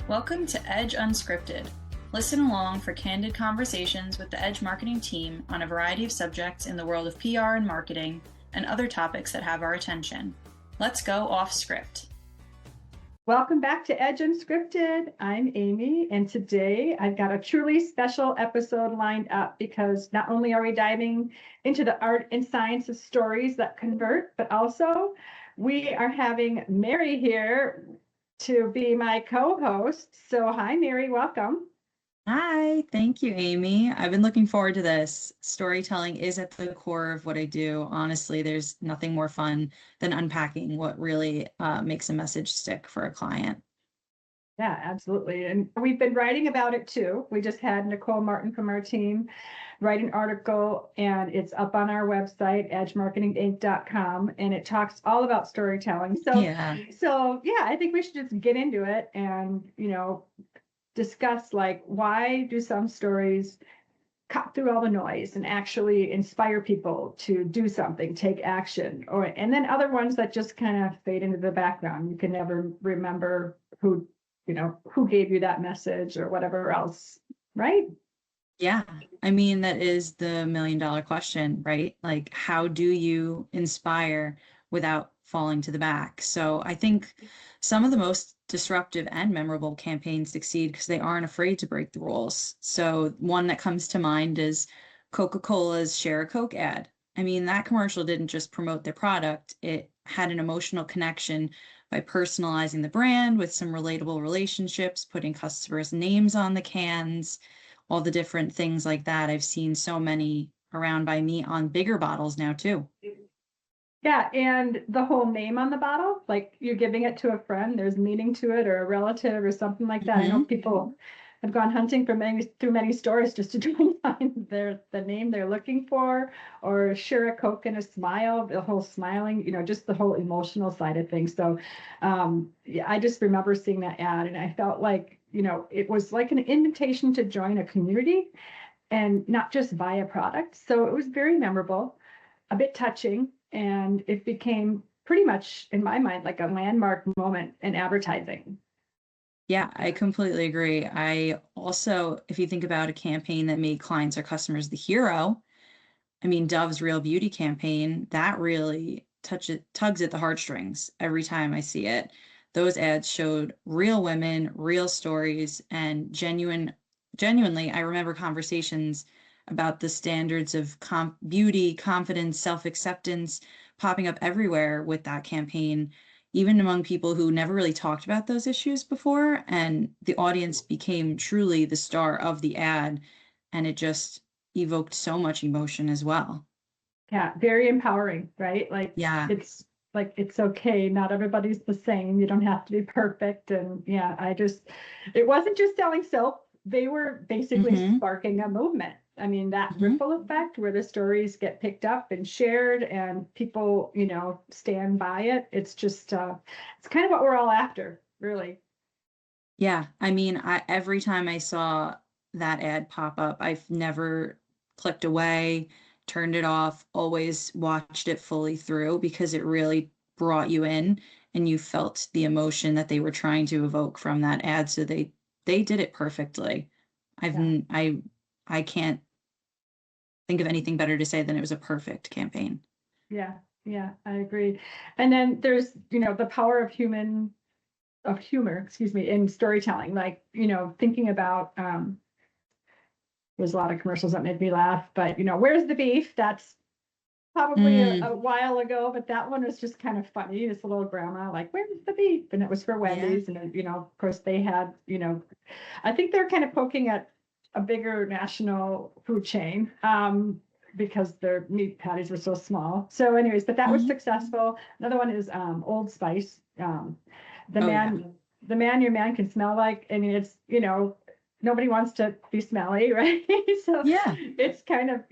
Welcome to Edge Unscripted. Listen along for candid conversations with the Edge marketing team on a variety of subjects in the world of PR and marketing and other topics that have our attention. Let's go off script. Welcome back to Edge Unscripted. I'm Amy, and today I've got a truly special episode lined up because not only are we diving into the art and science of stories that convert, but also we are having Mary here to be my co-host. So hi, Mary, welcome. Hi, thank you, Amy. I've been looking forward to this. Storytelling is at the core of what I do. Honestly, there's nothing more fun than unpacking what really makes a message stick for a client. Yeah, absolutely. And we've been writing about it too. We just had Nicole Martin from our team write an article, and it's up on our website, edgemarketinginc.com, and it talks all about storytelling. So yeah, I think we should just get into it and, discuss like why do some stories cut through all the noise and actually inspire people to do something, take action, and then other ones that just kind of fade into the background. You can never remember who gave you that message or whatever else, right? Yeah, I mean, that is the million-dollar question, right? Like, how do you inspire without falling to the back? So I think some of the most disruptive and memorable campaigns succeed because they aren't afraid to break the rules. So one that comes to mind is Coca-Cola's Share a Coke ad. I mean, that commercial didn't just promote their product, it had an emotional connection by personalizing the brand with some relatable relationships, putting customers' names on the cans, all the different things like that. I've seen so many around by me on bigger bottles now too. Yeah, and the whole name on the bottle, like you're giving it to a friend, there's meaning to it or a relative or something like that. I know people have gone hunting through many stores just to try and find the name they're looking for, or share a Coke and a smile, the whole smiling, just the whole emotional side of things. So yeah, I just remember seeing that ad and I felt like, it was like an invitation to join a community and not just buy a product. So it was very memorable, a bit touching, and it became pretty much, in my mind, like a landmark moment in advertising. Yeah, I completely agree. I also, if you think about a campaign that made clients or customers the hero, I mean, Dove's Real Beauty campaign, that really tugs at the heartstrings every time I see it. Those ads showed real women, real stories, and genuinely, I remember conversations about the standards of beauty, confidence, self-acceptance popping up everywhere with that campaign, even among people who never really talked about those issues before. And the audience became truly the star of the ad, and it just evoked so much emotion as well. Yeah, very empowering, right? Yeah. It's okay. Not everybody's the same. You don't have to be perfect. And yeah, it wasn't just selling soap. They were basically sparking a movement. I mean, that ripple effect where the stories get picked up and shared and people, stand by it. It's just, it's kind of what we're all after, really. Yeah. I mean, every time I saw that ad pop up, I've never clicked away, turned it off, always watched it fully through because it really brought you in and you felt the emotion that they were trying to evoke from that ad. So they did it perfectly. I can't think of anything better to say than it was a perfect campaign. Yeah, I agree. And then there's, the power of humor, in storytelling, like, thinking about, there's a lot of commercials that made me laugh, but where's the beef? That's probably a while ago, but that one was just kind of funny. This little grandma, like, where's the beef? And it was for Wendy's. And then, of course they had, I think they're kind of poking at a bigger national food chain, because their meat patties were so small. So anyways, but that was successful. Another one is Old Spice. The man your man can smell like. I mean, it's, nobody wants to be smelly, right? So Yeah. it's kind of,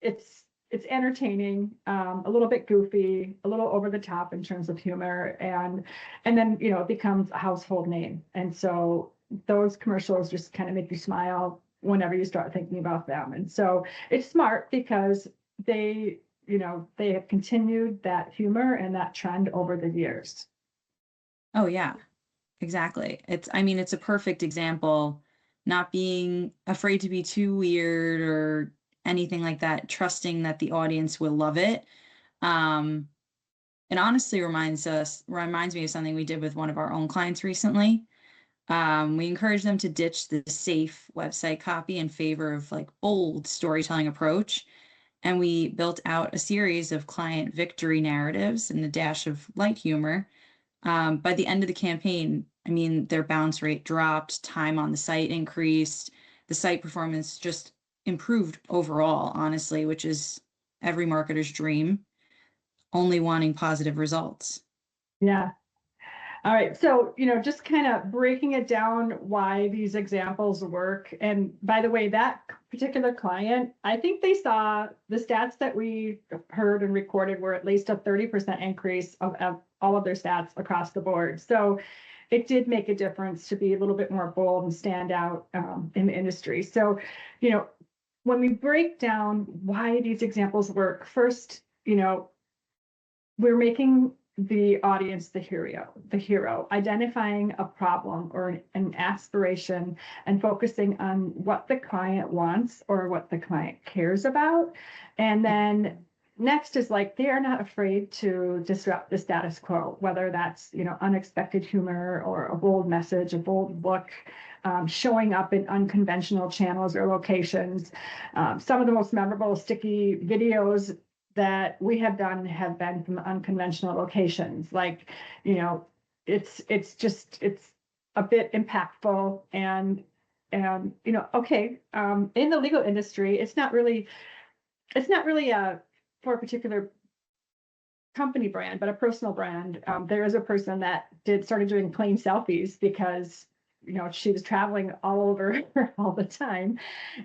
it's entertaining, a little bit goofy, a little over the top in terms of humor, and then it becomes a household name. And so those commercials just kind of make you smile whenever you start thinking about them. And so it's smart because they have continued that humor and that trend over the years. Oh, yeah. exactly. I mean, it's a perfect example, not being afraid to be too weird or anything like that, trusting that the audience will love it. Um, it honestly reminds me of something we did with one of our own clients recently. We encourage them to ditch the safe website copy in favor of like bold storytelling approach. And we built out a series of client victory narratives and a dash of light humor. By the end of the campaign, I mean, their bounce rate dropped, time on the site increased, the site performance just improved overall, honestly, which is every marketer's dream, only wanting positive results. Yeah. All right. So, just kind of breaking it down why these examples work. And by the way, that particular client, I think they saw the stats that we heard and recorded were at least a 30% increase of all of their stats across the board. So it did make a difference to be a little bit more bold and stand out in the industry. So, when we break down why these examples work, first, we're making the audience the hero, identifying a problem or an aspiration and focusing on what the client wants or what the client cares about. And then next is like, they are not afraid to disrupt the status quo, whether that's, unexpected humor or a bold message, a bold look, showing up in unconventional channels or locations. Some of the most memorable sticky videos that we have done have been from unconventional locations. Like, it's a bit impactful and okay, in the legal industry, it's not really for a particular company brand, but a personal brand. There is a person that started doing plane selfies because she was traveling all over all the time,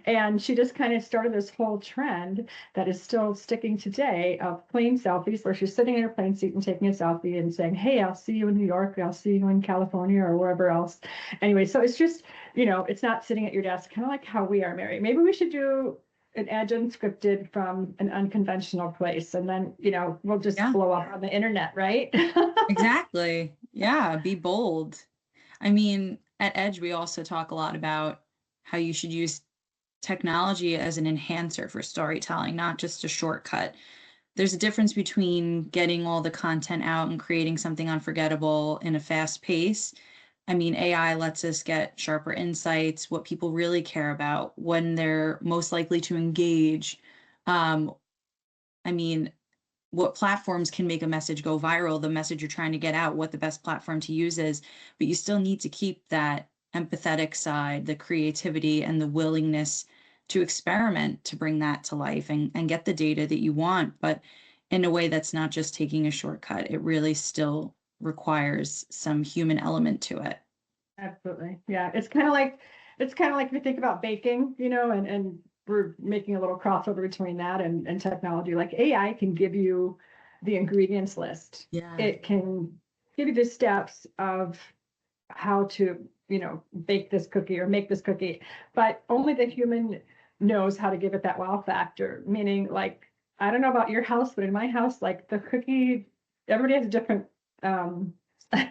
and she just kind of started this whole trend that is still sticking today of plane selfies, where she's sitting in her plane seat and taking a selfie and saying, "Hey, I'll see you in New York, I'll see you in California," or wherever else. Anyway, so it's just, it's not sitting at your desk, kind of like how we are, Mary. Maybe we should do an ad unscripted from an unconventional place, and then we'll just Yeah, blow up on the internet, right? exactly. Yeah, be bold. I mean, at Edge, we also talk a lot about how you should use technology as an enhancer for storytelling, not just a shortcut. There's a difference between getting all the content out and creating something unforgettable in a fast pace. I mean, AI lets us get sharper insights, what people really care about, when they're most likely to engage. Um, I mean, what platforms can make a message go viral, the message you're trying to get out, what the best platform to use is, but you still need to keep that empathetic side, the creativity and the willingness to experiment to bring that to life and get the data that you want, but in a way that's not just taking a shortcut. It really still requires some human element to it. Absolutely. Yeah. It's kind of like if you think about baking, and we're making a little crossover between that and technology. Like, AI can give you the ingredients list. Yeah. It can give you the steps of how to, bake this cookie or make this cookie, but only the human knows how to give it that wow factor. Meaning, like, I don't know about your house, but in my house, like, the cookie, everybody has a different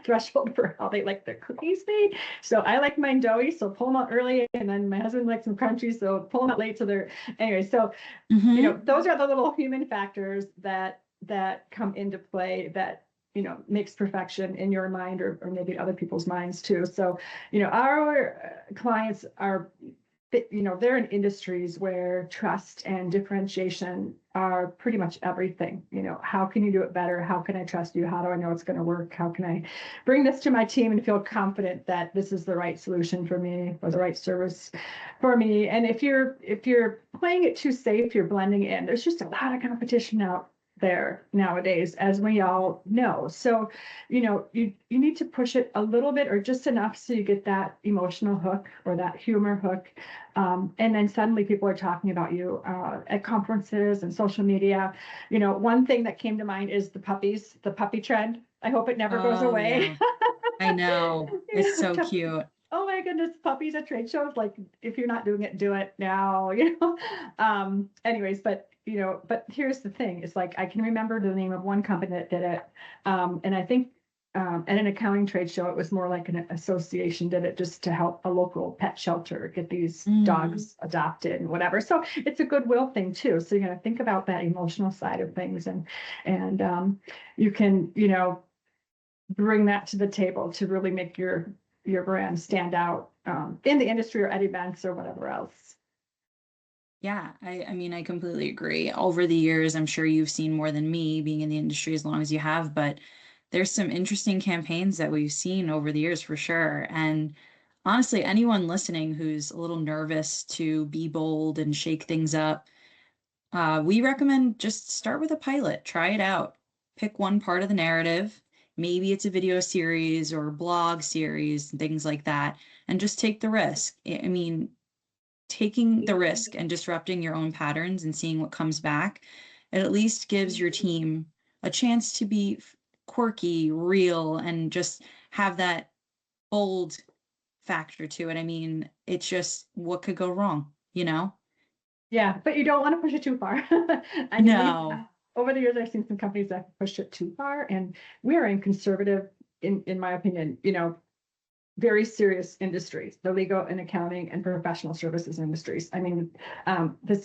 threshold for how they like their cookies made. So I like mine doughy, so pull them out early, and then my husband likes them crunchy, so pull them out late. So they're anyway. So those are the little human factors that come into play that makes perfection in your mind, or maybe other people's minds too. So our clients are, they're in industries where trust and differentiation are pretty much everything. How can you do it better? How can I trust you? How do I know it's going to work? How can I bring this to my team and feel confident that this is the right solution for me or the right service for me? And if you're playing it too safe, you're blending in. There's just a lot of competition out there nowadays, as we all know. So, you need to push it a little bit or just enough so you get that emotional hook or that humor hook. And then suddenly people are talking about you at conferences and social media. One thing that came to mind is the puppy trend. I hope it never goes Oh, away. yeah. I know. It's so cute. Oh my goodness, puppies at trade shows. Like, if you're not doing it, do it now, anyways, but here's the thing. It's like, I can remember the name of one company that did it. And I think at an accounting trade show, it was more like an association did it just to help a local pet shelter get these dogs adopted and whatever. So it's a goodwill thing too. So you're going to think about that emotional side of things, and you can, bring that to the table to really make your brand stand out in the industry or at events or whatever else. Yeah, I mean, I completely agree. Over the years, I'm sure you've seen more than me being in the industry as long as you have, but there's some interesting campaigns that we've seen over the years for sure. And honestly, anyone listening who's a little nervous to be bold and shake things up, we recommend just start with a pilot, try it out, pick one part of the narrative. Maybe it's a video series or blog series and things like that, and just take the risk. I mean, taking the risk and disrupting your own patterns and seeing what comes back, it at least gives your team a chance to be quirky, real, and just have that bold factor to it. I mean, it's just what could go wrong, Yeah, but you don't want to push it too far. I mean, No. over the years, I've seen some companies that push it too far, and we're in conservative, in my opinion, very serious industries, the legal and accounting and professional services industries. I mean,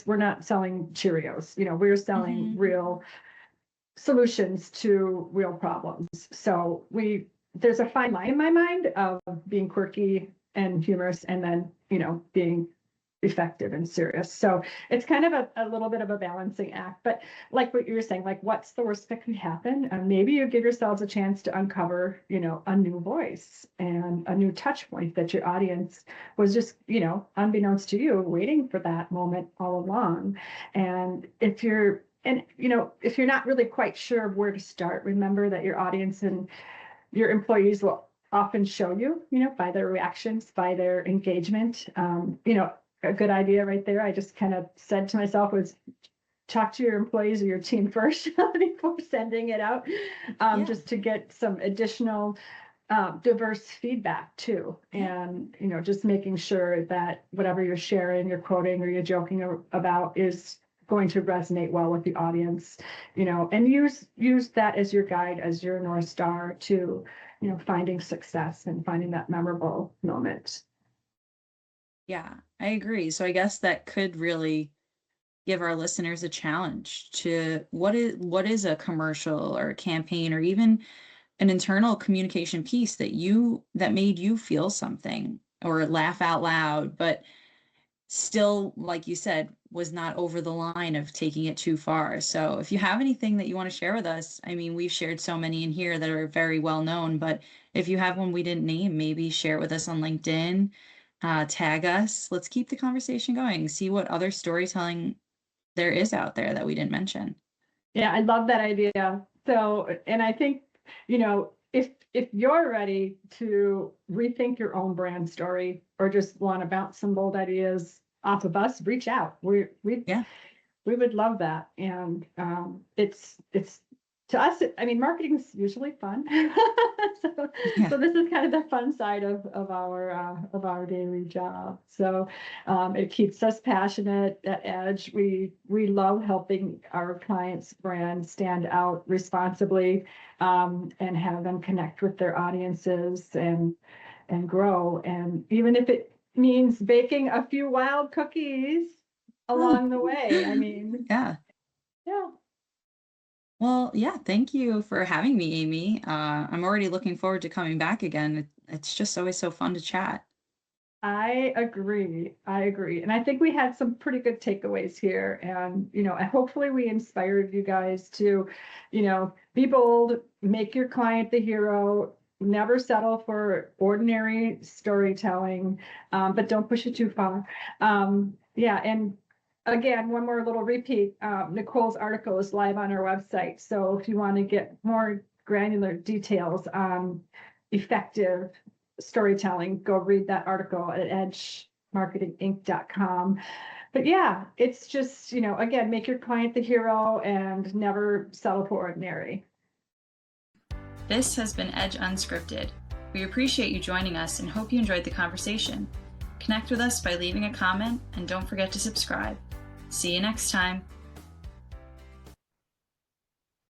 we're not selling Cheerios, we're selling real solutions to real problems. So there's a fine line in my mind of being quirky and humorous and then, being effective and serious. So it's kind of a little bit of a balancing act, but like what you were saying, like what's the worst that could happen? Maybe you give yourselves a chance to uncover, a new voice and a new touch point that your audience was just, unbeknownst to you, waiting for that moment all along. And if you're not really quite sure where to start, remember that your audience and your employees will often show you, by their reactions, by their engagement. A good idea right there, I just kind of said to myself, was talk to your employees or your team first before sending it out, just to get some additional diverse feedback too. And, just making sure that whatever you're sharing, you're quoting, or you're joking about is going to resonate well with the audience, and use that as your guide, as your North Star to, finding success and finding that memorable moment. Yeah, I agree. So I guess that could really give our listeners a challenge to what is a commercial or a campaign or even an internal communication piece that made you feel something or laugh out loud, but still, like you said, was not over the line of taking it too far. So if you have anything that you want to share with us, I mean, we've shared so many in here that are very well known, but if you have one we didn't name, maybe share it with us on LinkedIn, tag us. Let's keep the conversation going, see what other storytelling there is out there that we didn't mention. Yeah, I love that idea. So, and I think, if you're ready to rethink your own brand story or just want to bounce some bold ideas off of us, reach out. We would love that. And it's to us, marketing is usually fun. So this is kind of the fun side of our daily job. So it keeps us passionate at Edge. We love helping our clients' brands stand out responsibly, and have them connect with their audiences and grow. And even if it means baking a few wild cookies along the way, Yeah. Well, yeah, thank you for having me, Amy. I'm already looking forward to coming back again. It's just always so fun to chat. I agree. And I think we had some pretty good takeaways here. And, hopefully we inspired you guys to, be bold, make your client the hero, never settle for ordinary storytelling, but don't push it too far. And again, one more little repeat, Nicole's article is live on our website. So if you want to get more granular details on effective storytelling, go read that article at edgemarketinginc.com. But yeah, it's just, again, make your client the hero and never settle for ordinary. This has been Edge Unscripted. We appreciate you joining us and hope you enjoyed the conversation. Connect with us by leaving a comment and don't forget to subscribe. See you next time.